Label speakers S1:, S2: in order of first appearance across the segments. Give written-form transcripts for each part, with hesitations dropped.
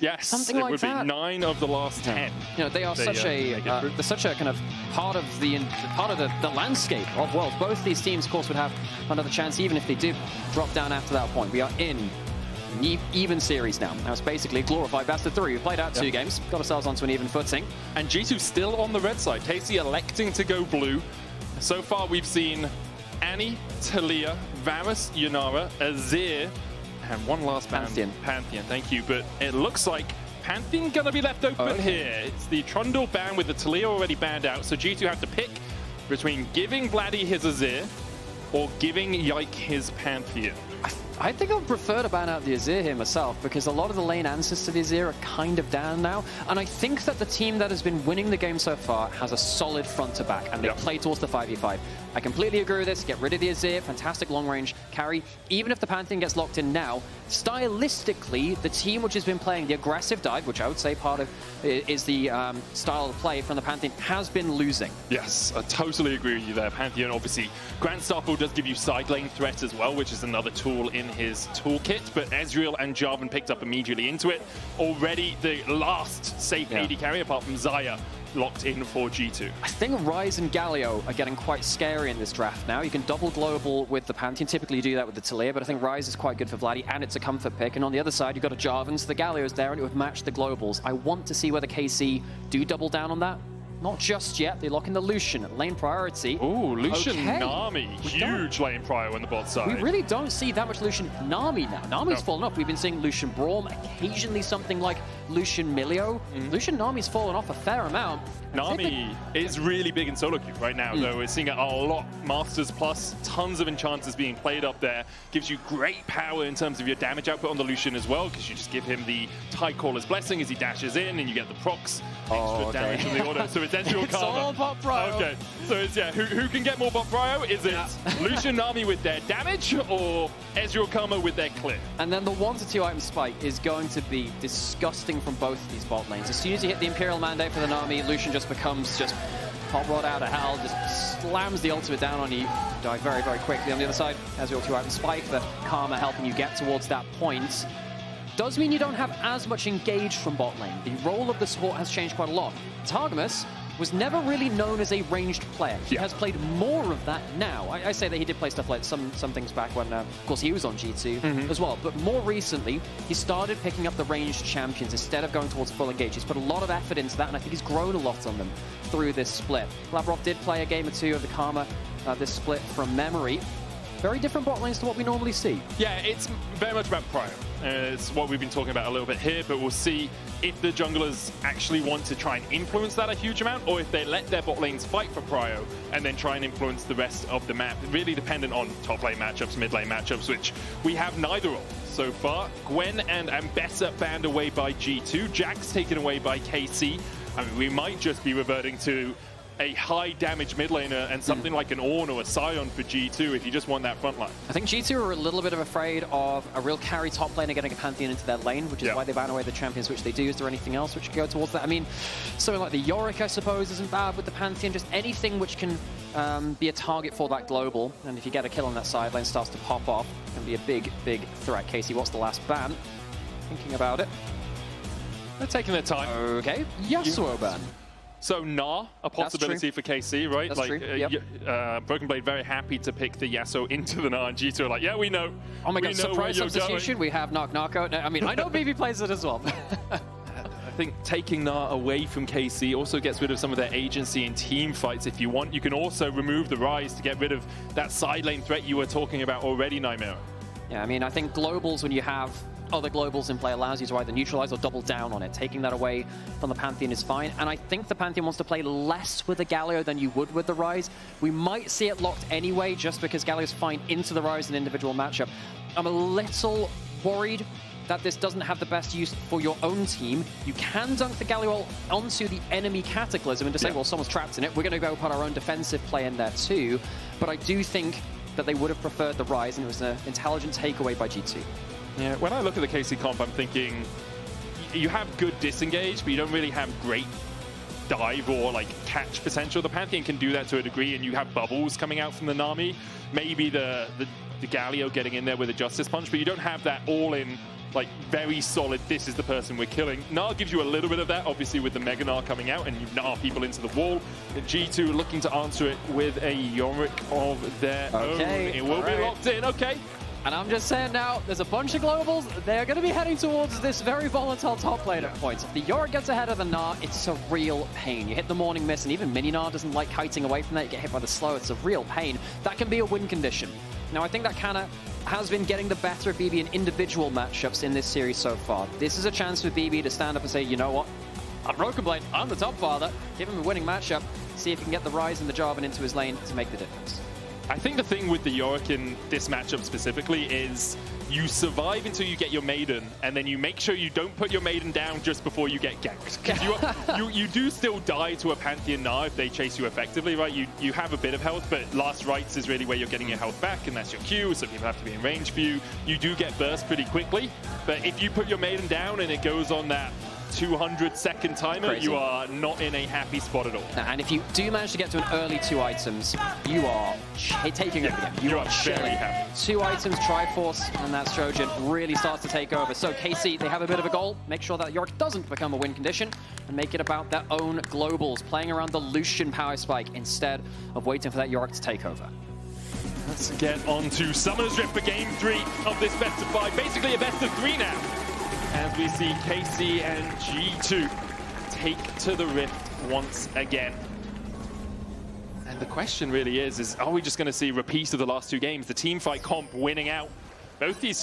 S1: Yes,
S2: something
S1: it
S2: like
S1: would
S2: that.
S1: be 9 of the last 10.
S2: You know, they are such they're such a kind of part of the landscape of Worlds. Both these teams, of course, would have another chance, even if they did drop down after that point. We are in even series now. Now it's basically a glorified best of 3. We played out 2 games, got ourselves onto an even footing.
S1: And G2 still on the red side. KC electing to go blue. So far, we've seen Annie, Talia, Varus, Nymaera, Azir, and one last
S2: Pantheon.
S1: Pantheon, thank you. But it looks like Pantheon gonna be left open here. It's the Trundle ban with the Talia already banned out, so G2 have to pick between giving Vladi his Azir or giving Yike his Pantheon.
S2: I think I would prefer to ban out the Azir here myself, because a lot of the lane answers to the Azir are kind of down now. And I think that the team that has been winning the game so far has a solid front to back, and they play towards the 5v5. I completely agree with this. Get rid of the Azir, fantastic long range carry. Even if the Pantheon gets locked in now, stylistically, the team which has been playing the aggressive dive, which I would say part of is the style of play from the Pantheon, has been losing.
S1: Yes, I totally agree with you there. Pantheon, obviously, Grand Starfall does give you side lane threat as well, which is another tool in his toolkit, but Ezreal and Jarvan picked up immediately into it. Already the last safe AD carry, apart from Xayah, locked in for G2.
S2: I think Ryze and Galio are getting quite scary in this draft now. You can double global with the Pantheon. Typically you do that with the Talia, but I think Ryze is quite good for Vladi, and it's a comfort pick. And on the other side, you've got a Jarvan, so the Galio is there, and it would match the globals. I want to see whether KC do double down on that. Not just yet. They lock in the Lucian, lane priority.
S1: Ooh, Lucian Nami. Huge lane prio on the bot side.
S2: We really don't see that much Lucian Nami now. Nami's fallen off. We've been seeing Lucian Braum, occasionally something like Lucian Milio. Lucian Nami's fallen off a fair amount.
S1: Nami is really big in solo queue right now, though. We're seeing it a lot. Masters Plus, tons of enchanters being played up there. Gives you great power in terms of your damage output on the Lucian as well, because you just give him the Tidecaller's Blessing as he dashes in, and you get the procs, extra damage from the auto. So it's Ezreal Karma.
S2: All bot prio.
S1: Okay, so it's, who can get more bot prio? Is it Lucian Nami with their damage, or Ezreal Karma with their clear?
S2: And then the 1 to 2 item spike is going to be disgusting from both of these bot lanes. As soon as you hit the Imperial Mandate for the Nami, Lucian just becomes hot rod out of hell, just slams the ultimate down on you. Die very, very quickly. On the other side, Ezreal 2 item spike, the Karma helping you get towards that point. Does mean you don't have as much engaged from bot lane. The role of the support has changed quite a lot. Targamas was never really known as a ranged player. He has played more of that now. I say that he did play stuff like some things back when, of course, he was on G2 as well. But more recently, he started picking up the ranged champions instead of going towards full engage. He's put a lot of effort into that, and I think he's grown a lot on them through this split. Labrov did play a game or 2 of the Karma this split from memory. Very different bot lanes to what we normally see.
S1: Yeah, it's very much about prio. It's what we've been talking about a little bit here, but we'll see if the junglers actually want to try and influence that a huge amount, or if they let their bot lanes fight for prio and then try and influence the rest of the map. Really dependent on top lane matchups, mid lane matchups, which we have neither of so far. Gwen and Ambessa banned away by G2. Jax taken away by KC. I mean, we might just be reverting to a high damage mid laner and something like an Ornn or a Sion for G2 if you just want that front line.
S2: I think G2 are a little bit of afraid of a real carry top laner getting a Pantheon into their lane, which is why they ban away the champions, which they do. Is there anything else which could go towards that? I mean, something like the Yorick, I suppose, isn't bad with the Pantheon. Just anything which can be a target for that global. And if you get a kill on that side lane, starts to pop off, can be a big, big threat. Casey, what's the last ban? Thinking about it.
S1: They're taking their time.
S2: Okay, Yasuo ban.
S1: So Gnar, a possibility for KC, right?
S2: That's true.
S1: Broken Blade very happy to pick the Yasuo into the Gnar, and G2 are like, yeah, we know.
S2: Oh my god, surprise substitution. We have Knock Knockout. I mean, I know BB plays it as well.
S1: I think taking Gnar away from KC also gets rid of some of their agency in team fights. If you want, you can also remove the Ryze to get rid of that side lane threat you were talking about already, Nymaera.
S2: Yeah, I mean, I think globals, when you have other globals in play, allows you to either neutralize or double down on it. Taking that away from the Pantheon is fine, and I think the Pantheon wants to play less with the Galio than you would with the Ryze. We might see it locked anyway, just because Galio's fine into the Ryze in an individual matchup. I'm a little worried that this doesn't have the best use for your own team. You can dunk the Galio onto the enemy Cataclysm and just say, well, someone's trapped in it. We're going to go put our own defensive play in there too. But I do think that they would have preferred the Ryze, and it was an intelligent takeaway by G2.
S1: Yeah, when I look at the KC comp, I'm thinking you have good disengage, but you don't really have great dive or like catch potential. The Pantheon can do that to a degree, and you have bubbles coming out from the Nami. Maybe the Galio getting in there with a Justice Punch, but you don't have that all-in like very solid, this is the person we're killing. Gnar gives you a little bit of that, obviously with the Mega Gnar coming out and you Gnar people into the wall. The G2 looking to answer it with a Yorick of their own. It will be locked in, okay.
S2: And I'm just saying now, there's a bunch of globals. They're going to be heading towards this very volatile top lane at points. If the Yorick gets ahead of the Gnar, it's a real pain. You hit the Morning Mist, and even Mini Gnar doesn't like kiting away from that. You get hit by the slow. It's a real pain. That can be a win condition. Now, I think that Canna has been getting the better of BB in individual matchups in this series so far. This is a chance for BB to stand up and say, you know what? I'm Broken Blade. I'm the top father. Give him a winning matchup. See if he can get the Ryze and the Jarvan into his lane to make the difference.
S1: I think the thing with the Yorick in this matchup specifically is you survive until you get your Maiden, and then you make sure you don't put your Maiden down just before you get ganked. Because you do still die to a Pantheon Gnar if they chase you effectively, right? You have a bit of health, but last rites is really where you're getting your health back, and that's your Q, so people have to be in range for you. You do get burst pretty quickly, but if you put your Maiden down and it goes on that 200-second timer, you are not in a happy spot at all.
S2: And if you do manage to get to an early 2 items, you are taking over the game. You are
S1: very happy.
S2: 2 items, Triforce, and that Trojan really starts to take over. So KC, they have a bit of a goal. Make sure that Yorick doesn't become a win condition and make it about their own globals, playing around the Lucian power spike instead of waiting for that Yorick to take over.
S1: Let's get on to Summoner's Rift for Game 3 of this best of 5. Basically a best of 3 now, as we see KC and G2 take to the Rift once again. And the question really is are we just going to see repeats of the last 2 games? The team fight comp winning out. Both these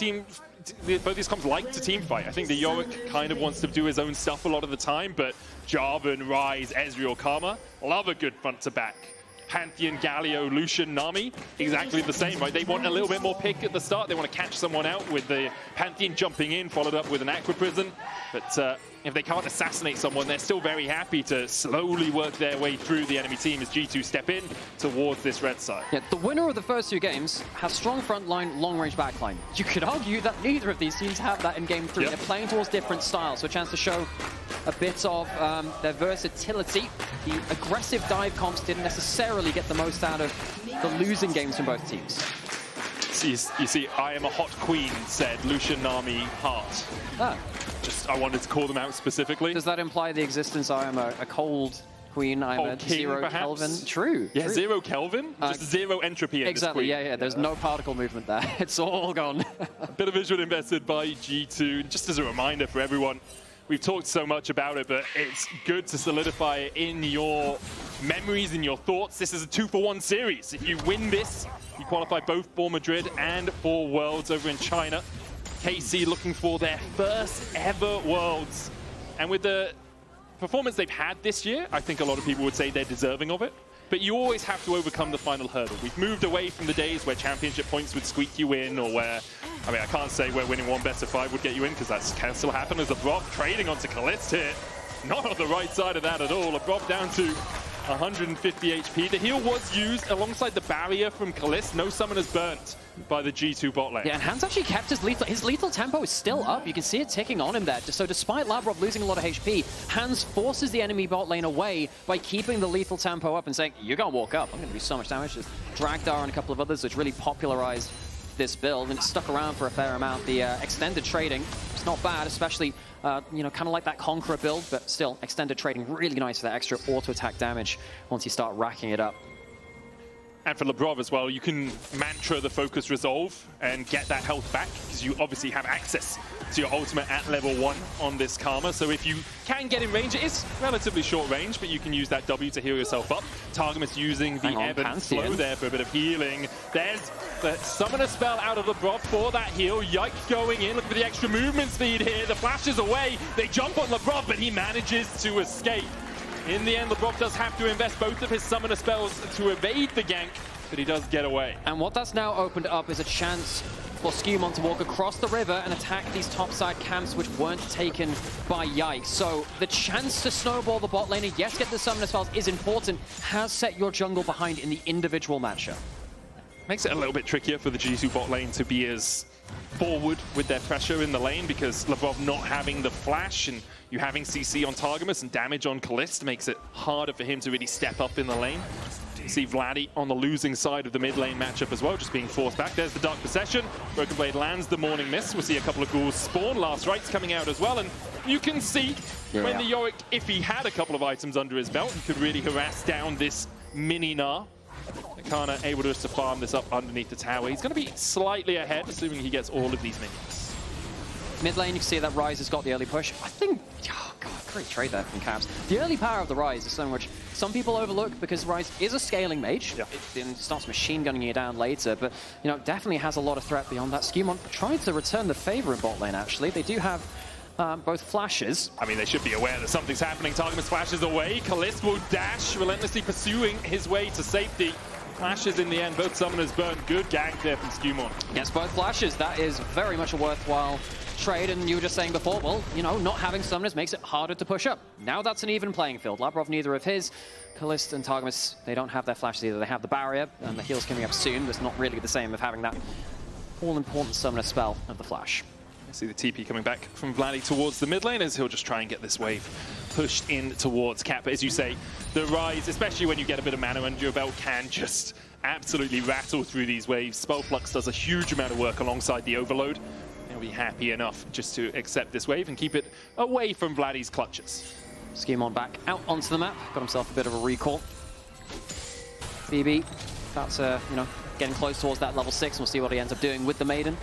S1: comps like to team fight. I think the Yorick kind of wants to do his own stuff a lot of the time, but Jarvan, Ryze, Ezreal, Karma love a good front to back. Pantheon, Galio, Lucian, Nami, exactly the same, right? They want a little bit more pick at the start. They want to catch someone out with the Pantheon jumping in, followed up with an Aqua Prison. But if they can't assassinate someone, they're still very happy to slowly work their way through the enemy team as G2 step in towards this red side.
S2: Yeah, the winner of the first 2 games has strong front line, long range back line. You could argue that neither of these teams have that in game 3. Yep. They're playing towards different styles, so a chance to show a bit of their versatility. The aggressive dive comps didn't necessarily get the most out of the losing games from both teams.
S1: You see, I am a hot queen, said Lucian, Nami, Heart.
S2: Ah.
S1: Just, I wanted to call them out specifically.
S2: Does that imply the existence I am a cold queen, I'm a
S1: king,
S2: 0
S1: perhaps?
S2: Kelvin? True.
S1: Yeah,
S2: true.
S1: 0 Kelvin? Just 0 entropy in
S2: exactly,
S1: this queen.
S2: yeah. There's no particle movement there. It's all gone.
S1: A bit of visual invested by G2. Just as a reminder for everyone, we've talked so much about it, but it's good to solidify it in your memories, in your thoughts. This is a 2-for-1 series. If you win this, you qualify both for Madrid and for Worlds over in China. KC looking for their first ever Worlds. And with the performance they've had this year, I think a lot of people would say they're deserving of it. But you always have to overcome the final hurdle. We've moved away from the days where championship points would squeak you in, or where, I mean, I can't say where winning 1 best of 5 would get you in, because that can still happen as Labrov trading onto Caliste here. Not on the right side of that at all. Labrov down to 150 HP. The heal was used alongside the barrier from Caliste. No summoners burnt by the G2 bot lane.
S2: Yeah, and Hans actually kept his lethal tempo is still up. You can see it ticking on him there. So despite Labrov losing a lot of HP, Hans forces the enemy bot lane away by keeping the lethal tempo up and saying, you're going to walk up. I'm going to do so much damage. Just Dagda and a couple of others, which really popularized this build, and it stuck around for a fair amount. The extended trading, it's not bad, especially you know, kind of like that Conqueror build, but still, extended trading really nice for that extra auto-attack damage once you start racking it up.
S1: And for Labrov as well, you can mantra the focus resolve and get that health back, because you obviously have access to your ultimate at level 1 on this Karma. So if you can get in range, it is relatively short range, but you can use that W to heal yourself up. Targamas using the ebb and flow there for a bit of healing. There's the summoner spell out of Labrov for that heal. Yike going in, looking for the extra movement speed here. The flash is away. They jump on Labrov, but he manages to escape. In the end, Labrov does have to invest both of his summoner spells to evade the gank, but he does get away.
S2: And what that's now opened up is a chance for SkewMond to walk across the river and attack these topside camps which weren't taken by Yike. So the chance to snowball the bot lane and yes, get the summoner spells is important. Has set your jungle behind in the individual matchup.
S1: Makes it a little bit trickier for the G2 bot lane to be as forward with their pressure in the lane, because Labrov not having the flash and you having CC on Targamas and damage on Caliste makes it harder for him to really step up in the lane. You see Vladi on the losing side of the mid lane matchup as well, just being forced back. There's the Dark Possession. Broken Blade lands the Morning Mist. We'll see a couple of ghouls spawn. Last Rites coming out as well. And you can see when the Yorick, if he had a couple of items under his belt, he could really harass down this mini Gnar. Canna able to farm this up underneath the tower. He's going to be slightly ahead, assuming he gets all of these minions.
S2: Mid lane, you can see that Ryze has got the early push. I think, oh god, great trade there from Caps. The early power of the Ryze is something which some people overlook because Ryze is a scaling mage. Yeah. It then starts machine gunning you down later, but you know, definitely has a lot of threat beyond that. SkewMond trying to return the favor in bot lane, actually. They do have both flashes.
S1: I mean, they should be aware that something's happening. Targamas flashes away. Caliste will dash, relentlessly pursuing his way to safety. Flashes in the end, both summoners burn. Good gank there from SkewMond.
S2: Yes, both flashes. That is very much a worthwhile trade, and you were just saying before, well, you know, not having summoners makes it harder to push up. Now that's an even playing field. Labrov, neither of his. Caliste and Targamas, they don't have their flashes either. They have the barrier, and the heal's coming up soon. It's not really the same of having that all-important summoner spell of the flash.
S1: I see the TP coming back from Vladi towards the mid lane as he'll just try and get this wave pushed in towards Cap. But as you say, the Ryze, especially when you get a bit of mana under your belt, can just absolutely rattle through these waves. Spellflux does a huge amount of work alongside the Overload. He'll be happy enough just to accept this wave and keep it away from Vladi's clutches.
S2: SkewMond back out onto the map, got himself a bit of a recall. BB, that's you know, getting close towards that level 6. We'll see what he ends up doing with the Maiden.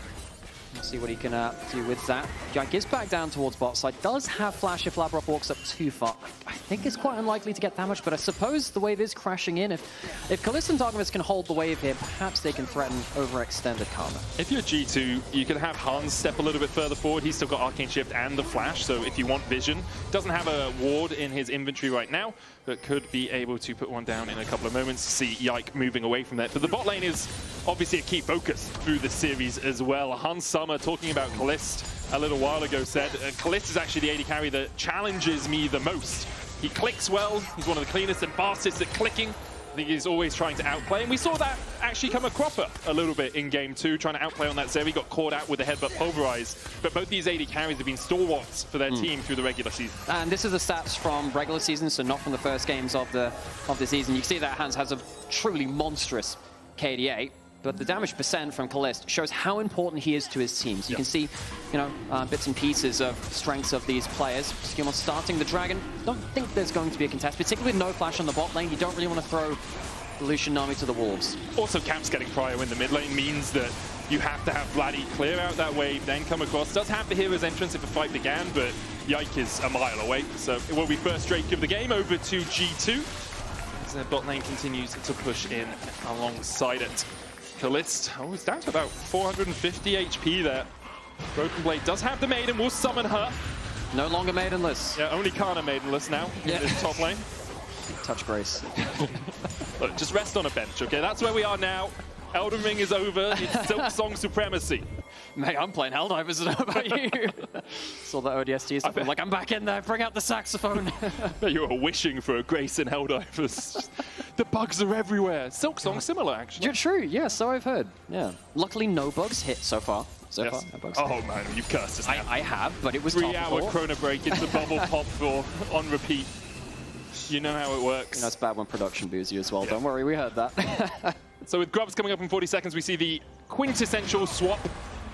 S2: We'll see what he can do with that. Yike is back down towards bot side. Does have flash if Labrov walks up too far. I think it's quite unlikely to get damage, but I suppose the wave is crashing in. If Caliste and Targamas can hold the wave here, perhaps they can threaten overextended Karma.
S1: If you're G2, you can have Hans step a little bit further forward. He's still got Arcane Shift and the Flash, so if you want vision. Doesn't have a ward in his inventory right now, but could be able to put one down in a couple of moments. See Yike moving away from that. But the bot lane is obviously a key focus through this series as well. Hans Summer, talking about Caliste a little while ago, said Caliste is actually the AD carry that challenges me the most. He clicks well, he's one of the cleanest and fastest at clicking. I think he's always trying to outplay, and we saw that actually come a cropper a little bit in game 2, trying to outplay on that Zeri. He got caught out with the headbutt pulverized, but both these AD carries have been stalwarts for their team through the regular season.
S2: And this is the stats from regular season, so not from the first games of the season. You can see that Hans has a truly monstrous KDA, but the damage percent from Caliste shows how important he is to his team. So you can see, you know, bits and pieces of strengths of these players. SkewMond starting the Dragon. Don't think there's going to be a contest, particularly with no flash on the bot lane. You don't really want to throw Lucian Nami to the wolves.
S1: Also, Caps getting Cryo in the mid lane means that you have to have Vladi clear out that wave, then come across. Does have the hero's entrance if a fight began, but Yike is a mile away. So it will be first Drake of the game over to G2. As their bot lane continues to push in alongside it. Caliste, oh, he's down to about 450 HP there. Broken Blade does have the Maiden, will summon her.
S2: No longer Maidenless.
S1: Yeah, only Canna Maidenless now in this top lane.
S2: Touch grace.
S1: Look, just rest on a bench, okay? That's where we are now. Elden Ring is over. It's Silk Song supremacy.
S2: Mate, I'm playing Helldivers, I don't know about you. Saw that ODST stuff. I'm like, I'm back in there, bring out the saxophone.
S1: You were wishing for a Grace in Helldivers. The bugs are everywhere. Silk Song similar, actually.
S2: You're true, yeah, so I've heard. Yeah. Luckily, no bugs hit so far. No bugs.
S1: Oh man, you've cursed us now.
S2: I have, but it was
S1: 3-hour chrono break into bubble pop for on repeat. You know how it works.
S2: You know, it's bad when production boos you as well. Don't worry, we heard that.
S1: So with Grubs coming up in 40 seconds, we see the quintessential swap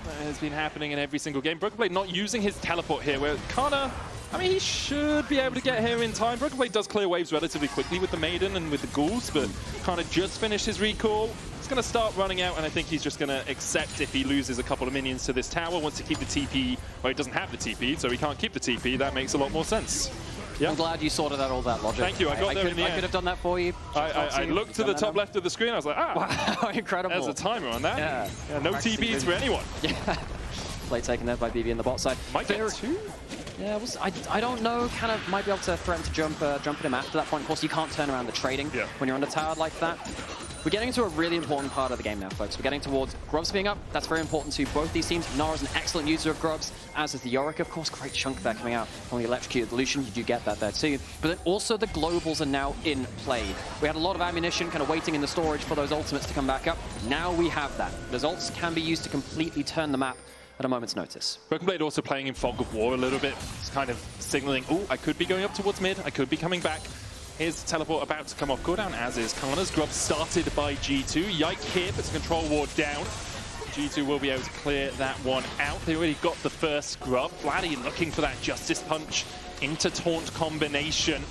S1: that has been happening in every single game. Broken Blade not using his teleport here, where Canna, I mean, he should be able to get here in time. Broken Blade does clear waves relatively quickly with the Maiden and with the Ghouls, but Canna just finished his recall. He's going to start running out, and I think he's just going to accept if he loses a couple of minions to this tower. Wants to keep the TP, well, he doesn't have the TP, so he can't keep the TP. That makes a lot more sense. Yeah.
S2: I'm glad you sorted out all that logic.
S1: Thank you, I got there in the end.
S2: I could have done that for you.
S1: I looked to the top left of the screen, I was like,
S2: wow, incredible.
S1: There's a timer on that. Yeah no TPs for anyone.
S2: Yeah. Play taken there by BB in the bot side.
S1: Might get two?
S2: Yeah, I don't know. Kind of might be able to threaten to jump at him after that point. Of course, you can't turn around the trading when you're on the tower like that. We're getting into a really important part of the game now, folks. We're getting towards Grubs being up. That's very important to both these teams. Gnar is an excellent user of Grubs, as is the Yorick, of course. Great chunk there coming out on the electrocuted Lucian. You do get that there too. But then also the globals are now in play. We had a lot of ammunition kind of waiting in the storage for those ultimates to come back up. Now we have that. Those ults can be used to completely turn the map at a moment's notice.
S1: Broken Blade also playing in Fog of War a little bit. It's kind of signaling, oh, I could be going up towards mid. I could be coming back. Here's the teleport about to come off cooldown, as is Canna's. Grub started by G2. Yike here puts a control ward down. G2 will be able to clear that one out. They already got the first Grub. Vladi looking for that Justice Punch into Taunt combination.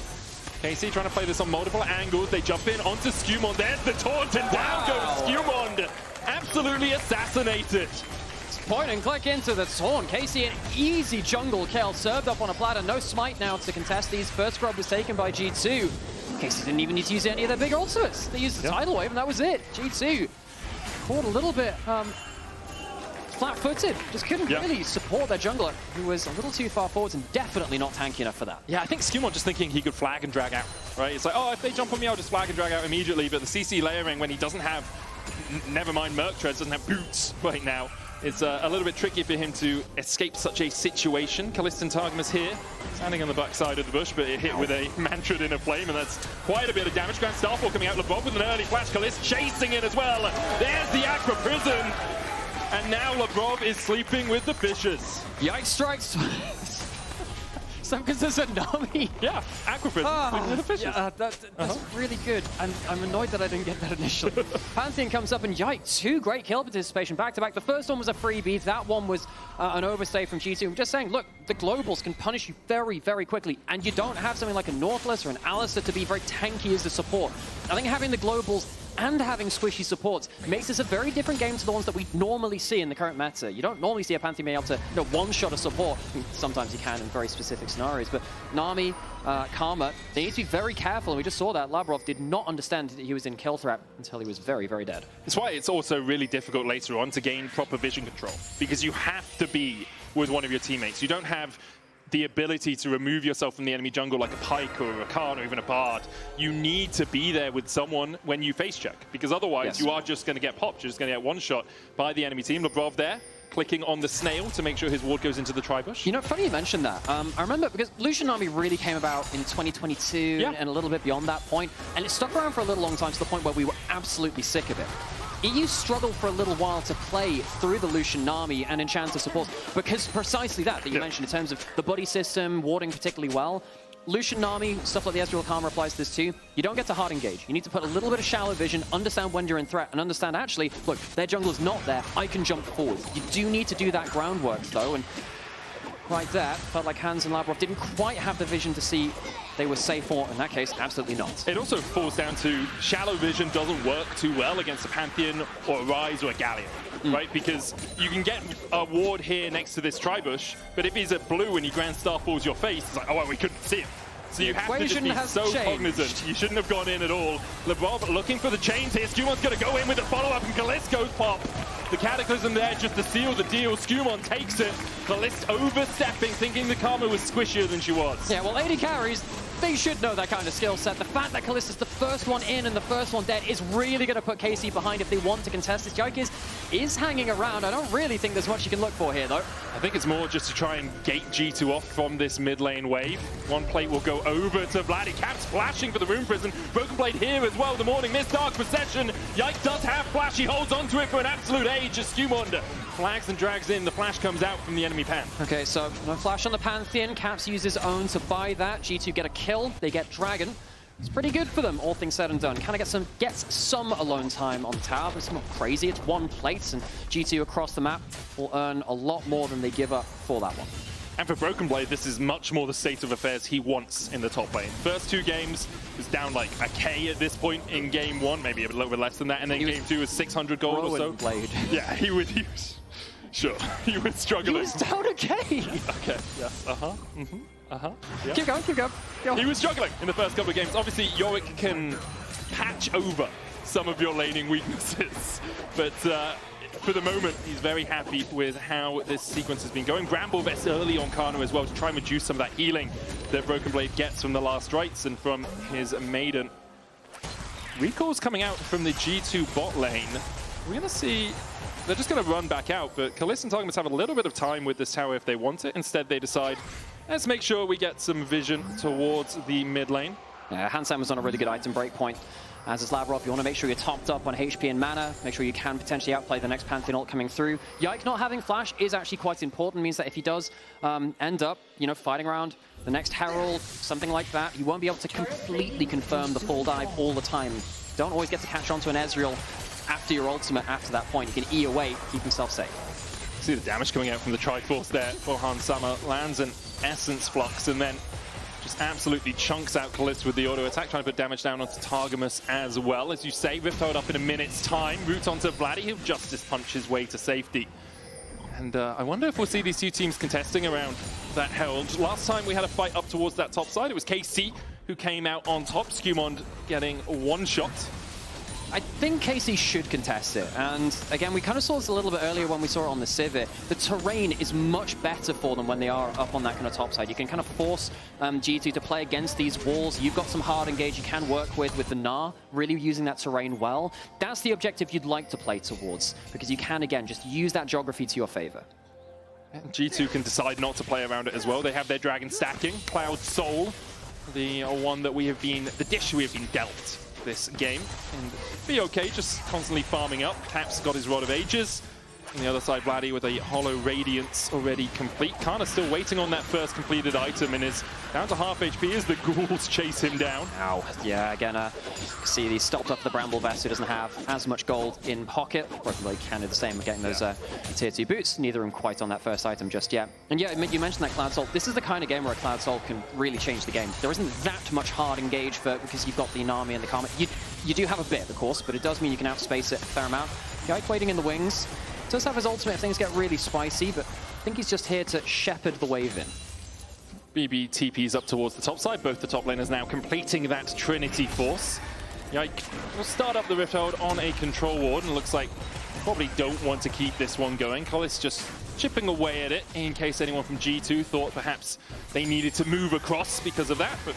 S1: KC trying to play this on multiple angles. They jump in onto SkewMond. There's the taunt, and down goes SkewMond. Absolutely assassinated.
S2: Point and click into the taunt. KC an easy jungle kill, served up on a platter. No smite now to contest these. First grub was taken by G2. KC didn't even need to use any of their big ultimates. They used the tidal wave and that was it. G2 caught a little bit flat-footed. Just couldn't really support their jungler, who was a little too far forwards and definitely not tanky enough for that.
S1: Yeah, I think SkewMond just thinking he could flag and drag out, right? It's like, oh, if they jump on me, I'll just flag and drag out immediately. But the CC layering, when he doesn't have, never mind Merc Treads, doesn't have boots right now, it's a little bit tricky for him to escape such a situation. Caliste and Targamas here, standing on the backside of the bush, but it hit with a Mantrid in a flame, and that's quite a bit of damage. Grand Starfall coming out, Labrov with an early flash, Caliste chasing it as well. There's the Aqua Prison, and now Labrov is sleeping with the fishes.
S2: Yike strikes. Some consider Nami.
S1: Yeah, Aqua Prison, sleeping with the fishes.
S2: Yeah, that's really good, and I'm annoyed that I didn't get that initially. Pantheon comes up and Yike, 2 great kill participation back to back. The first one was a freebie, that one was an overstay from G2. I'm just saying, look, the globals can punish you very, very quickly, and you don't have something like a Nautilus or an Analyst to be very tanky as the support. I think having the globals and having squishy supports makes this a very different game to the ones that we normally see in the current meta. You don't normally see a Pantheon being able to one-shot a support. Sometimes you can in very specific scenarios, but Nami, Karma, they need to be very careful, and we just saw that. Labrov did not understand that he was in kill threat until he was very, very dead.
S1: That's why it's also really difficult later on to gain proper vision control, because you have to be with one of your teammates. You don't have the ability to remove yourself from the enemy jungle like a Pike or a Khan or even a Bard. You need to be there with someone when you face check, because otherwise you are just going to get popped. You're just going to get one-shot by the enemy team. Labrov there, clicking on the snail to make sure his ward goes into the tri-bush.
S2: You know, funny you mentioned that. I remember because Lucian Nami really came about in 2022 and a little bit beyond that point, and it stuck around for a little long time to the point where we were absolutely sick of it. EU struggled for a little while to play through the Lucian Nami and Enchanter supports because precisely that you mentioned in terms of the buddy system, warding particularly well. Lucian Nami, stuff like the Ezreal Karma applies to this too. You don't get to hard engage. You need to put a little bit of shallow vision, understand when you're in threat, and understand actually, look, their jungler's not there, I can jump forward. You do need to do that groundwork though, and right there, felt like Hans and Labrov didn't quite have the vision to see they were safe, or in that case, absolutely not.
S1: It also falls down to shallow vision doesn't work too well against a Pantheon or a Ryze or a Galio, right? Because you can get a ward here next to this tri-bush, but if he's at blue and he Grand Starfalls your face, it's like, oh, well, we couldn't see him. So you have to just be so cognizant. You shouldn't have gone in at all. Labrov looking for the chains here. SkewMond's going to go in with a follow-up, and Caliste goes pop. The Cataclysm there just to seal the deal. SkewMond takes it. Caliste overstepping, thinking the Karma was squishier than she was.
S2: Yeah, well, AD carries, they should know that kind of skill set. The fact that Caliste is the first one in and the first one dead is really going to put KC behind if they want to contest this. Yike is hanging around. I don't really think there's much you can look for here, though.
S1: I think it's more just to try and gate G2 off from this mid lane wave. One plate will go over to Vladi. Cap's flashing for the Rune Prison. Broken Blade here as well. The Morning Mist, Dark Procession. Yike does have flash. He holds onto it for an absolute age as SkewMond flags and drags in. The flash comes out from the enemy Pan. Okay,
S2: so no flash on the Pantheon. Caps use his own to buy that. G2 get a kill. They get Dragon. It's pretty good for them, all things said and done. Kind of gets some alone time on the tower, but it's not crazy. It's one plate, and G2 across the map will earn a lot more than they give up for that one.
S1: And for Broken Blade, this is much more the state of affairs he wants in the top lane. First 2 games was down like a K at this point in game 1, maybe a little bit less than that, and then game 2 was 600 gold or so.
S2: Blade.
S1: Yeah, he was sure, he was struggling.
S2: He was down a K.
S1: Okay, yes, yeah.
S2: Keep going, keep going. Go.
S1: He was struggling in the first couple of games. Obviously, Yorick can patch over some of your laning weaknesses, but for the moment, he's very happy with how this sequence has been going. Bramble Vest early on Canna as well to try and reduce some of that healing that Broken Blade gets from the last rites and from his Maiden. Recalls coming out from the G2 bot lane. We're going to see... They're just going to run back out, but Caliste and Targamas have a little bit of time with this tower if they want it. Instead, they decide, let's make sure we get some vision towards the mid lane.
S2: Yeah, Hansam was on a really good item breakpoint. As is Labrov, you want to make sure you're topped up on HP and mana, make sure you can potentially outplay the next Pantheon ult coming through. Yike not having flash is actually quite important, means that if he does end up, you know, fighting around the next Herald, something like that, you won't be able to completely confirm the full dive all the time. Don't always get to catch onto an Ezreal after your ultimate after that point. You can E away, keep himself safe.
S1: See the damage coming out from the Triforce there for Han Summer. Lands an Essence Flux and then just absolutely chunks out Caliste with the auto attack, trying to put damage down onto Targamas as well. As you say, Rift Hold up in a minute's time. Root onto Vladi, he'll Justice punch his way to safety. And I wonder if we'll see these two teams contesting around that Herald. Last time we had a fight up towards that top side, it was KC who came out on top. SkewMond getting one shot.
S2: I think KC should contest it, and again, we kind of saw this a little bit earlier when we saw it on the Sivir. The terrain is much better for them when they are up on that kind of top side. You can kind of force G2 to play against these walls. You've got some hard engage you can work with the Gnar, really using that terrain well. That's the objective you'd like to play towards, because you can, again, just use that geography to your favor.
S1: And G2 can decide not to play around it as well. They have their dragon stacking. Cloud Soul, the one that we have been, the dish we have been dealt this game, and be okay just constantly farming up. Cap's got his Rod of Ages. On the other side, Vladi with a Hollow Radiance already complete. Canna still waiting on that first completed item and is down to half HP as the ghouls chase him down.
S2: Ow. Yeah, again, see he stopped up the Bramble Vest, who doesn't have as much gold in pocket. Probably Canna the same, getting those tier 2 boots. Neither of them quite on that first item just yet. And yeah, you mentioned that Cloud Soul. This is the kind of game where a Cloud Soul can really change the game. There isn't that much hard engage because you've got the Nami and the Karma. You do have a bit, of course, but it does mean you can outspace it a fair amount. Yike waiting in the wings. Does have his ultimate if things get really spicy, but I think he's just here to shepherd the wave in.
S1: BB TP's up towards the top side. Both the top laners now completing that Trinity Force. Yike will start up the Rift Hold on a control ward, and looks like probably don't want to keep this one going. Caliste just chipping away at it in case anyone from G2 thought perhaps they needed to move across because of that, but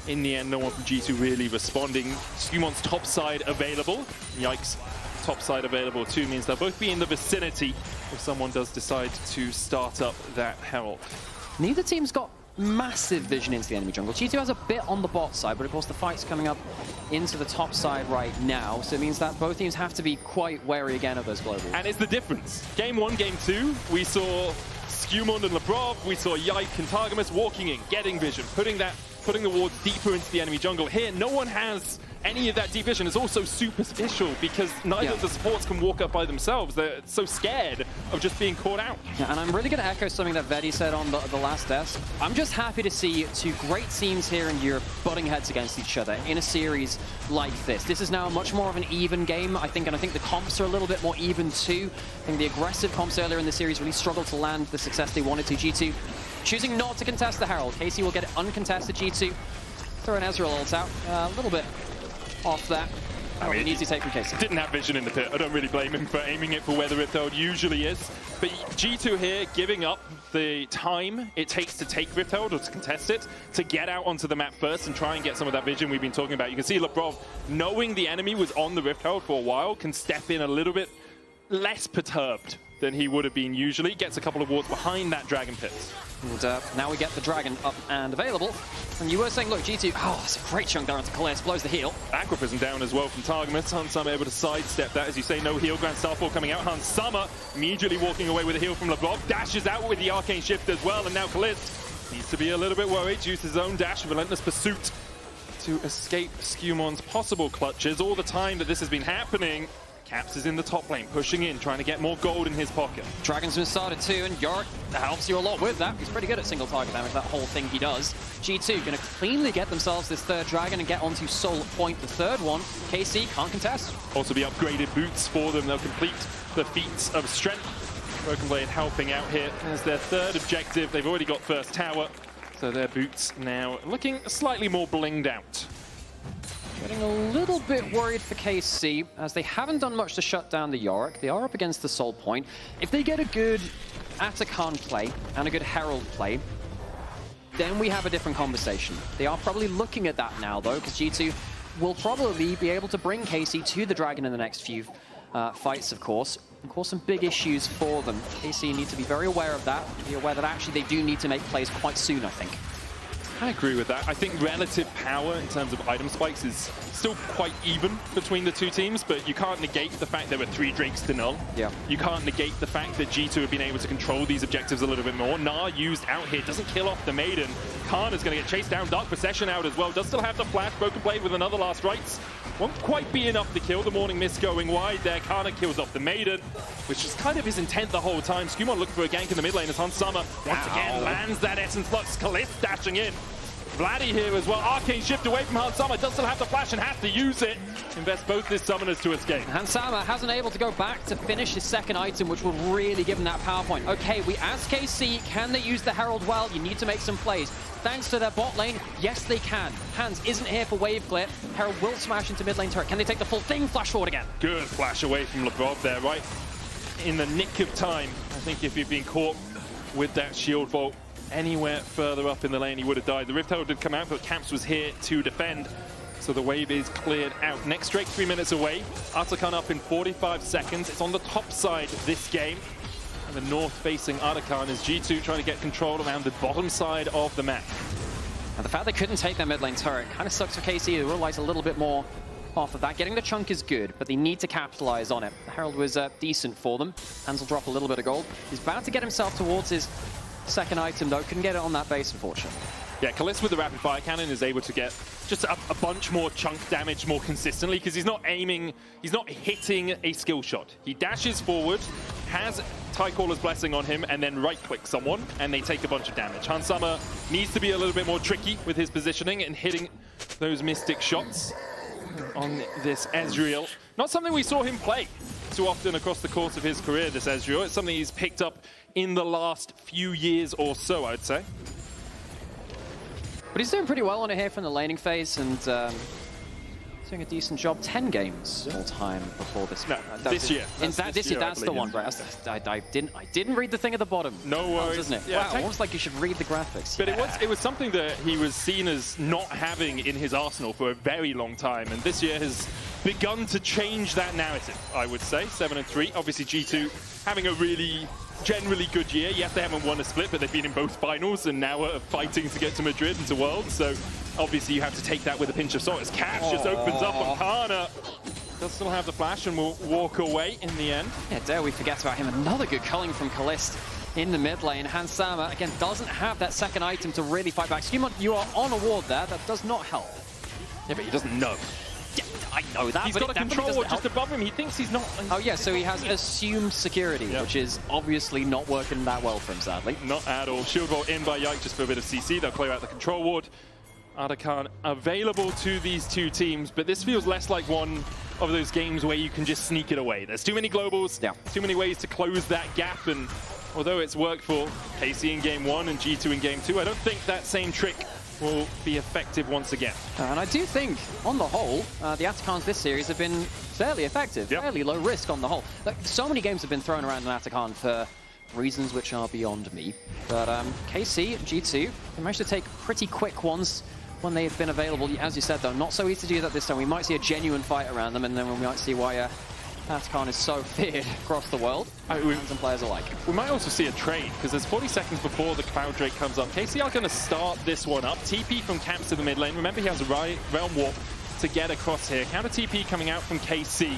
S1: in the end, no one from G2 really responding. SkewMond's top side available. Yike's top side available too, means they'll both be in the vicinity if someone does decide to start up that Herald.
S2: Neither team's got massive vision into the enemy jungle. G2 has a bit on the bot side, but of course the fight's coming up into the top side right now, so it means that both teams have to be quite wary again of those globals.
S1: And it's the difference. Game 1, Game 2, we saw SkewMond and Labrov, we saw Yike and Targamas walking in, getting vision, putting the wards deeper into the enemy jungle. Here, no one has any of that deep vision. Is also superficial because neither of the supports can walk up by themselves. They're so scared of just being caught out.
S2: Yeah, and I'm really going to echo something that Vedi said on the last desk. I'm just happy to see two great teams here in Europe butting heads against each other in a series like this. This is now much more of an even game, I think, and I think the comps are a little bit more even too. I think the aggressive comps earlier in the series really struggled to land the success they wanted to. G2 choosing not to contest the Herald. KC will get it uncontested. G2 throw an Ezreal ult out. A little bit off that. I mean, an easy take from KC.
S1: Didn't have vision in the pit. I don't really blame him for aiming it for where the Rift Hold usually is. But G2 here giving up the time it takes to take Rift Hold or to contest it, to get out onto the map first and try and get some of that vision we've been talking about. You can see Labrov, knowing the enemy was on the Rift Hold for a while, can step in a little bit less perturbed than he would have been usually. Gets a couple of wards behind that Dragon Pit.
S2: And now we get the Dragon up and available. And you were saying, look, G2, that's a great chunk there onto Caliste, blows the heal.
S1: Aqua Prism down as well from Targamas. Han Summer able to sidestep that. As you say, no heal. Grand Starfall coming out. Han Summer immediately walking away with a heal from Labrov. Dashes out with the Arcane Shift as well. And now Caliste needs to be a little bit worried. Use his own dash, Relentless Pursuit to escape SkewMond's possible clutches. All the time that this has been happening, Caps is in the top lane, pushing in, trying to get more gold in his pocket.
S2: Dragon's been started too, and Yorick helps you a lot with that. He's pretty good at single target damage, that whole thing he does. G2 going to cleanly get themselves this third Dragon and get onto Soul Point, the third one. KC can't contest.
S1: Also be upgraded boots for them. They'll complete the feats of strength. Broken Blade helping out here as their third objective. They've already got first tower, so their boots now looking slightly more blinged out.
S2: Getting a little bit worried for KC, as they haven't done much to shut down the Yorick. They are up against the Soul Point. If they get a good Atakhan play and a good Herald play, then we have a different conversation. They are probably looking at that now, though, because G2 will probably be able to bring KC to the Dragon in the next few fights, of course, and cause some big issues for them. KC need to be very aware of that, be aware that actually they do need to make plays quite soon, I think.
S1: I agree with that. I think relative power in terms of item spikes is still quite even between the two teams, but you can't negate the fact there were 3 Drakes to null.
S2: Yeah.
S1: You can't negate the fact that G2 have been able to control these objectives a little bit more. Gnar used out here, doesn't kill off the Maiden. Khan is going to get chased down, Dark Procession out as well. Does still have the flash, Broken Blade with another last rites. Won't quite be enough to kill. The Morning Mist going wide there. Canna kills off the Maiden, which is kind of his intent the whole time. SkewMond looking for a gank in the mid lane as Summer once again lands that Essence Flux. Caliste dashing in. Vladi here as well. Arcane shift away from Summer. Does still have the flash and has to use it. Invest both his summoners to escape.
S2: Summer hasn't able to go back to finish his second item, which will really give him that power point. Okay, we asked KC, can they use the Herald well? You need to make some plays. Thanks to their bot lane, yes they can. Hans isn't here for wave clear. Herald will smash into mid lane turret. Can they take the full thing? Flash forward again.
S1: Good flash away from Labrov there, right in the nick of time. I think if he'd been caught with that shield vault anywhere further up in the lane, he would have died. The Rift Herald did come out, but Camps was here to defend. So the wave is cleared out. Next Drake 3 minutes away. Atakhan up in 45 seconds. It's on the top side this game. And the north-facing Atakhan is G2 trying to get control around the bottom side of the map.
S2: And the fact they couldn't take their mid lane turret kind of sucks for KC. They realize a little bit more off of that. Getting the chunk is good, but they need to capitalize on it. The Herald was decent for them. Hans will drop a little bit of gold. He's about to get himself towards his second item, though. Couldn't get it on that base, unfortunately.
S1: Yeah, Caliste with the rapid fire cannon is able to get just a bunch more chunk damage more consistently because he's not aiming, he's not hitting a skill shot. He dashes forward, has Tidecaller's Blessing on him, and then right-click someone, and they take a bunch of damage. Summer needs to be a little bit more tricky with his positioning and hitting those Mystic shots on this Ezreal. Not something we saw him play too often across the course of his career, this Ezreal. It's something he's picked up in the last few years or so, I'd say.
S2: But he's doing pretty well on it here from the laning phase, and doing a decent job. 10 games all time before this.
S1: No, this year.
S2: This year, that's the one, right? I didn't read the thing at the bottom.
S1: No worries.
S2: Isn't it?
S1: Yeah,
S2: wow, almost like you should read the graphics.
S1: But it was something that he was seen as not having in his arsenal for a very long time, and this year has begun to change that narrative, I would say. 7-3. Obviously, G2 having a really generally good year. Yes, they haven't won a split, but they've been in both finals and now are fighting to get to Madrid and to Worlds. So obviously you have to take that with a pinch of salt. As Caps just opens up on Canna. Does still have the flash and will walk away in the end. Yeah,
S2: dare we forget about him. Another good culling from Caliste in the mid lane. Summer, again, doesn't have that second item to really fight back. SkewMond, you are on a ward there. That does not help.
S1: Yeah, but he doesn't know.
S2: Yeah, I know that,
S1: he's
S2: but
S1: got a control ward just above him. He thinks he's not.
S2: Oh yeah, so he has assumed security, which is obviously not working that well for him, sadly.
S1: Not at all. Shield vault in by Yike just for a bit of CC. They'll clear out the control ward. Atakhan available to these two teams, but this feels less like one of those games where you can just sneak it away. There's too many globals, too many ways to close that gap, and although it's worked for KC in game 1 and G2 in game 2, I don't think that same trick will be effective once again.
S2: And I do think, on the whole, the Atakhans this series have been fairly effective, fairly low risk on the whole. Like, so many games have been thrown around an Atakhan for reasons which are beyond me. But KC, G2, they managed to take pretty quick ones when they've been available. As you said, though, not so easy to do that this time. We might see a genuine fight around them, and then we might see why Atakhan is so feared across the world, fans and players alike.
S1: We might also see a trade, because there's 40 seconds before the Cloud Drake comes up. KC are going to start this one up. TP from Camps to the mid lane. Remember, he has a Realm Warp to get across here. Counter TP coming out from KC.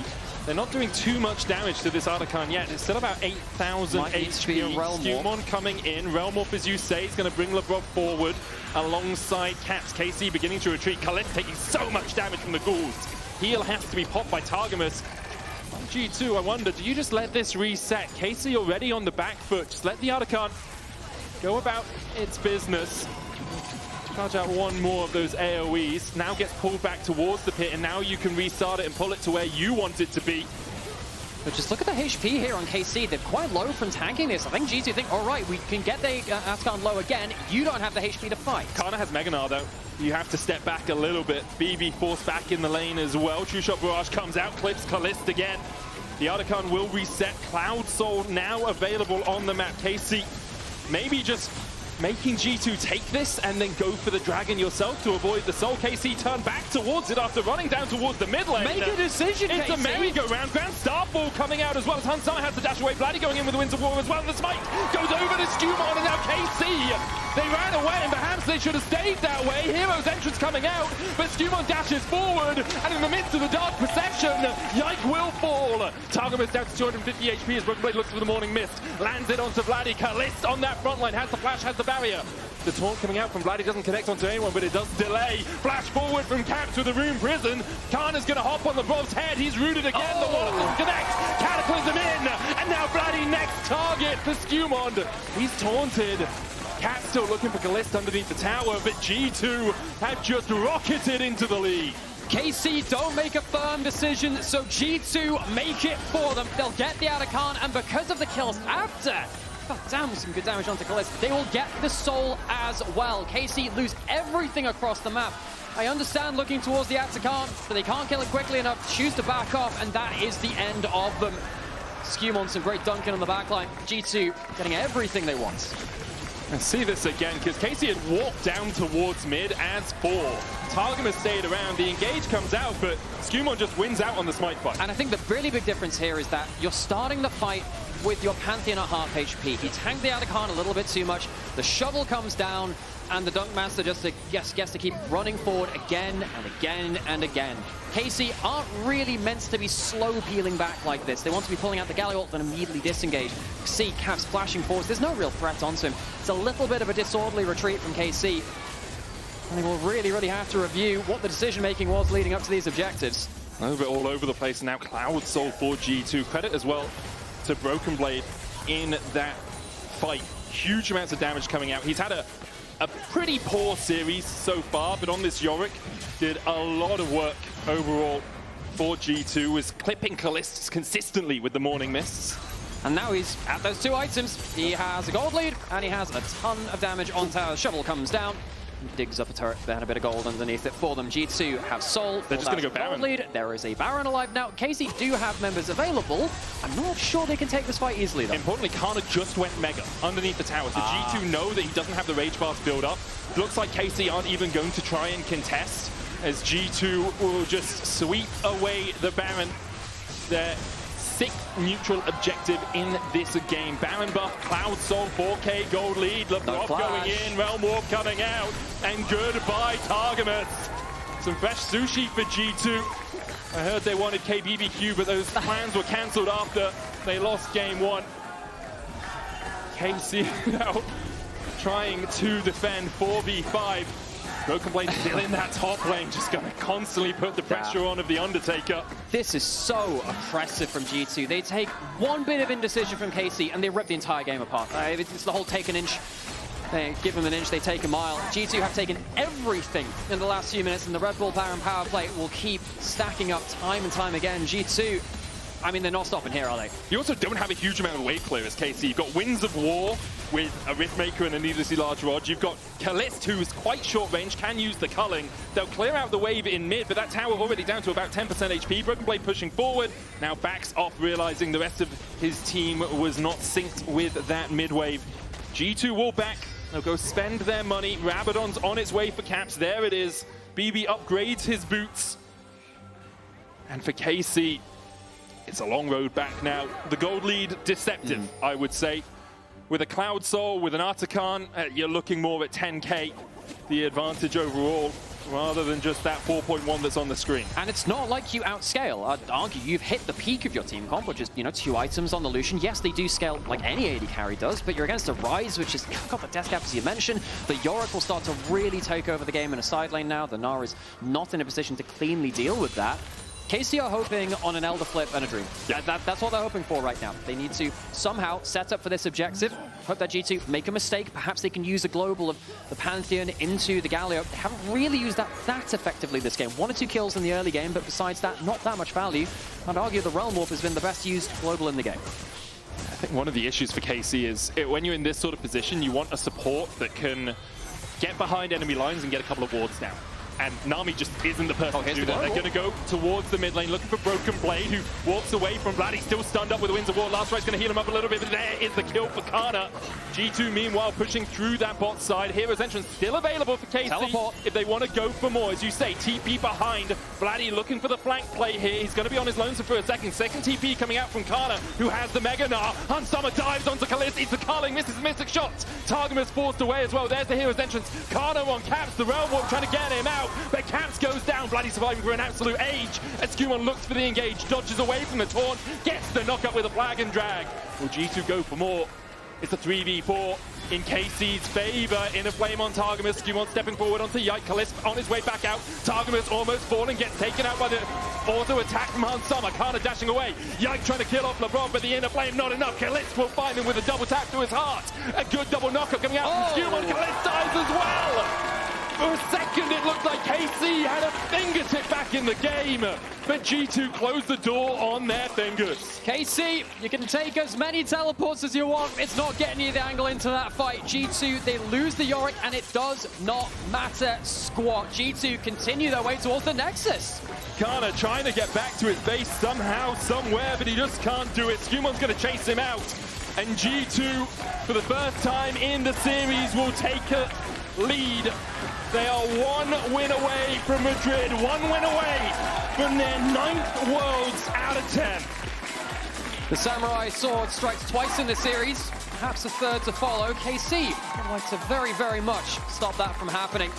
S1: They're not doing too much damage to this Atakhan yet. It's still about 8,000 HP. SkewMond coming in. Realm Warp, as you say, is going to bring Labrov forward alongside Caps. KC beginning to retreat. Caliste taking so much damage from the ghouls. Heal has to be popped by Targamas. G2, I wonder, do you just let this reset? KC already on the back foot. Just let the Atakhan go about its business. Charge out one more of those AoEs. Now gets pulled back towards the pit, and now you can restart it and pull it to where you want it to be.
S2: But just look at the HP here on KC. They're quite low from tanking this. I think G2 think, all right, we can get the Atakhan low again. You don't have the HP to fight.
S1: Canna has Mega Gnar, though. You have to step back a little bit. BB forced back in the lane as well. True Shot Barrage comes out, clips Caliste again. The Atakhan will reset. Cloud Soul now available on the map. KC maybe just making G2 take this and then go for the dragon yourself to avoid the soul. KC turn back towards it after running down towards the mid lane.
S2: Make a decision,
S1: It's
S2: KC.
S1: a merry-go-round. Grand Starfall coming out as well as Hunsar has to dash away. Vladi going in with the Winds of War as well. The smite goes over to SkewMond and now KC. They ran away and perhaps they should have stayed that way. Hero's entrance coming out, but SkewMond dashes forward and in the midst of the dark perception, Yike will fall. Targamas down to 250 HP as Broken Blade looks for the Morning Mist. Lands it onto Vladi. Caliste on that front line has the flash, has the barrier. The taunt coming out from Vladi doesn't connect onto anyone, but it does delay. Flash forward from Caps with the Rune Prison. Canna's going to hop on Labrov's head. He's rooted again. The wall doesn't connect. Cataclysm in. And now Vladi next target for SkewMond. He's taunted. Cat still looking for Caliste underneath the tower, but G2 have just rocketed into the lead.
S2: KC don't make a firm decision, so G2 make it for them. They'll get the Atakhan, and because of the kills after, oh, damn, some good damage onto Caliste, they will get the soul as well. KC lose everything across the map. I understand looking towards the Atakhan, but they can't kill it quickly enough, choose to back off, and that is the end of them. SkewMond, some great dunking on the backline. G2 getting everything they want.
S1: And see this again, because KC had walked down towards mid as 4. Targamas stayed around, the engage comes out, but SkewMond just wins out on the smite fight.
S2: And I think the really big difference here is that you're starting the fight with your Pantheon at half HP. He tanked the Atakhan a little bit too much, the shovel comes down, and the Dunk Master just gets to keep running forward again and again and again. KC aren't really meant to be slow peeling back like this. They want to be pulling out the Galio ult and immediately disengage. See Caps flashing forwards. There's no real threat onto him. It's a little bit of a disorderly retreat from KC. And they will really have to review what the decision-making was leading up to these objectives.
S1: A little bit all over the place now. Cloud Soul for G2. Credit as well to Broken Blade in that fight. Huge amounts of damage coming out. He's had a pretty poor series so far, but on this Yorick, did a lot of work overall for G2, was clipping Caliste consistently with the Morning Mists.
S2: And now he's at those 2 items. He has a gold lead, and he has a ton of damage on tower. Shovel comes down, digs up a turret, they had a bit of gold underneath it for them. G2 have Soul.
S1: They're just going to go Baron.
S2: Lead. There is a Baron alive now. KC do have members available. I'm not sure they can take this fight easily, though.
S1: Importantly, Canna just went Mega underneath the tower, so G2 know that he doesn't have the Rage Bars build up. Looks like KC aren't even going to try and contest, as G2 will just sweep away the Baron. Their 6th neutral objective in this game. Baron buff, Cloud Soul, 4k gold lead, Labrov going in, Realm Warp coming out, and goodbye Targamas. Some fresh sushi for G2. I heard they wanted KBBQ, but those plans were cancelled after they lost game 1. KC now trying to defend 4v5. Broken Blade still in that top lane, just going to constantly put the pressure on of the Undertaker.
S2: This is so oppressive from G2. They take one bit of indecision from KC and they rip the entire game apart. It's the whole take an inch. They give them an inch, they take a mile. G2 have taken everything in the last few minutes, and the Red Bull Baron power play will keep stacking up time and time again. G2, I mean, they're not stopping here, are they?
S1: You also don't have a huge amount of wave clear as KC. You've got Winds of War with a Riftmaker and a needlessly large rod. You've got Caliste, who's quite short range, can use the culling. They'll clear out the wave in mid, but that tower already down to about 10% HP. Broken Blade pushing forward, now backs off, realizing the rest of his team was not synced with that mid wave. G2 will back. They'll go spend their money. Rabadon's on its way for Caps. There it is. BB upgrades his boots. And for KC, it's a long road back now. The gold lead, deceptive, I would say. With a Cloud Soul, with an Atakhan, you're looking more at 10k, the advantage overall, rather than just that 4.1 that's on the screen.
S2: And it's not like you outscale. I'd argue you've hit the peak of your team comp, which is, 2 items on the Lucian. Yes, they do scale like any AD carry does, but you're against a Ryze, which has got the death cap, as you mentioned. The Yorick will start to really take over the game in a side lane now. The Gnar is not in a position to cleanly deal with that. KC are hoping on an Elder Flip and a Dream. Yeah. That's what they're hoping for right now. They need to somehow set up for this objective. Hope that G2 make a mistake. Perhaps they can use a global of the Pantheon into the Galio. They haven't really used that effectively this game. 1 or 2 kills in the early game, but besides that, not that much value. I'd argue the Realm Warp has been the best used global in the game.
S1: I think one of the issues for KC is when you're in this sort of position, you want a support that can get behind enemy lines and get a couple of wards down. and Nami just isn't the person to do that.
S2: the
S1: They're going to go towards the mid lane, looking for Broken Blade, who walks away from Vladi, still stunned up with the Winds of War. Last Right's going to heal him up a little bit, but there is the kill for Canna. G2, meanwhile, pushing through that bot side. Hero's Entrance still available for KC
S2: Teleport.
S1: if they want to go for more. As you say, TP behind. Vladi looking for the flank play here. He's going to be on his lonesome for a second. Second TP coming out from Canna, who has the Mega Gnar. Unsummer dives onto Caliste. It's the Carling, misses the mystic shots. Targamas forced away as well. There's the Hero's Entrance. Canna on Caps, the Realm Warp trying to get him out, but Caps goes down. Vladi surviving for an absolute age. As SkewMond looks for the engage, dodges away from the taunt, gets the knock up with a flag and drag. Will G2 go for more? It's a 3v4 in KC's favor. In a flame on Targamas. SkewMond stepping forward onto Yike. Caliste on his way back out. Targamas almost falling, gets taken out by the auto attack from Unsummer. Canna dashing away. Yike trying to kill off Labrov, but the inner flame not enough. Caliste will find him with a double tap to his heart. A good double knocker coming out from SkewMond. Caliste dies as well. For a second, it looked like KC had a fingertip back in the game, but G2 closed the door on their fingers.
S2: KC, you can take as many teleports as you want. It's not getting you the angle into that fight. G2, they lose the Yorick, and it does not matter squat. G2 continue their way towards the Nexus.
S1: Canna trying to get back to his base somehow, somewhere, but he just can't do it. SkewMond's going to chase him out, and G2, for the first time in the series, will take a lead. They are 1 win away from Madrid, 1 win away from their 9th Worlds out of 10.
S2: The Samurai Sword strikes twice in the series, perhaps a third to follow. KC would like to very, very much stop that from happening.